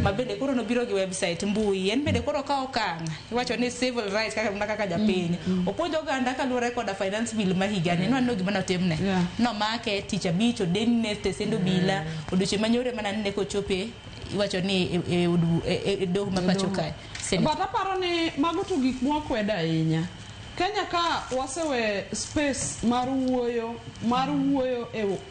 ma bende koro no biro gi website mbui en bende koro ka okang' iwacho ni civil rights kaka japiny opuonjo oganda kaluwore koda finance bill ma higani no gima notimne no make tich abich odenine stesendo bila odiochieng' manyore mana ne kochope iwacho ni e doho ma pacho kae. But aparo ni mago to gik mwakweda ahinya. Kenya ka wasewe space mar wuoyo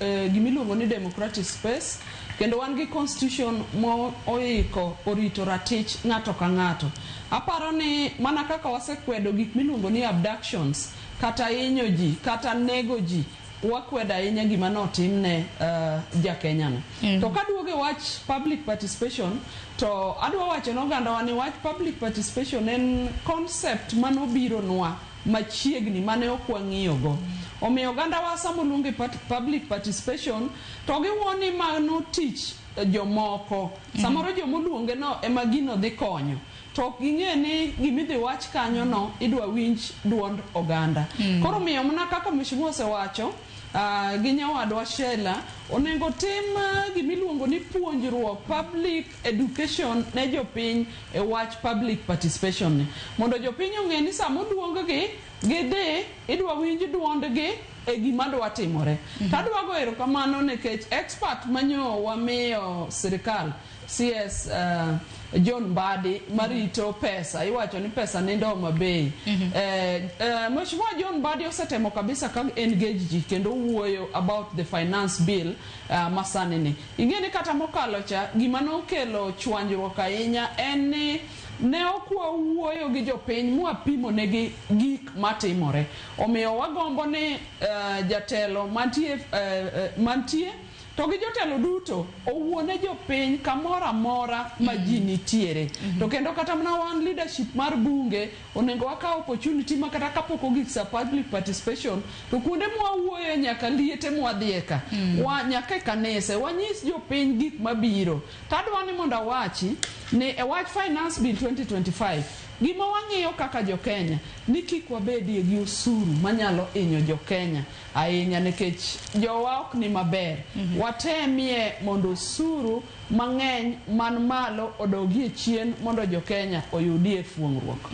e gimiluongo ni democratic space, kendo wan gi constitution mo oiko orito ratich ng'ato ka ng'ato. Aparo ni mana kaka wasekwedo gik miluongo ni abductions, kata hinyo ji, kata nego ji, wakweda ahinya gima notimne Jokenya no. To kaduoge wach public participation, to adwa wacho n'oganda wa ni wach public participation en concept manobiro nwa machiegni mane okwang'iyogo. Omiyo oganda wa samoluonge public participation to giwoni mano tich jomoko. Samoro jomoluonge no ema gino dhi konyo. To ging'e ni gimidhi wach kanyo no idwa winj duond oganda. Koro miyo mna kaka mheshimiwa osewacho, gi nyawadwa Shela onego tim gimiluongo ni puonjruok public education ne jopiny e wach public participation ni. Mondo jopiny ong'e ni sama oluonggi gidhi idwa winj duondgi e gima dwa timore. Tadwa go erokamano nikech expert manyo wamiyo sirikal CS John Mbadi marito pesa, iwacho ni pesa nindo mabei. Mheshimiwa John Mbadi osetemo kabisa ka engage ji kendo wuoyo about the finance bill masani ni. Ingeni kata mokalo cha gima nokelo chwanjruok ahinya en ni ne okwa wuoyo gi jopiny mwapimo negi gik matimore. Omiyo wagombo ni jatelo mantie to gi jotelo duto owuone jopiny kamora mora ma ji nitiere. To kendo kata mna wan leadership mar bunge onego wakaw opportunity ma kata kapok ogik sa public participation to kuonde mwawuoyo nyaka liete mwadhieka nyaka kanise wanyis jopiny gik mabiro. Tadwa ni mondo awachi ni e wach finance bill 2025 gima wang'iyo kaka Jokenya ni kik wabedie gi osuru manyalo hinyo Jokenya ahinya nikech jowa ok ni maber. Watemie mondo osuru mang'eny man malo odogie chien mondo Jokenya oyudie fuong'ruok.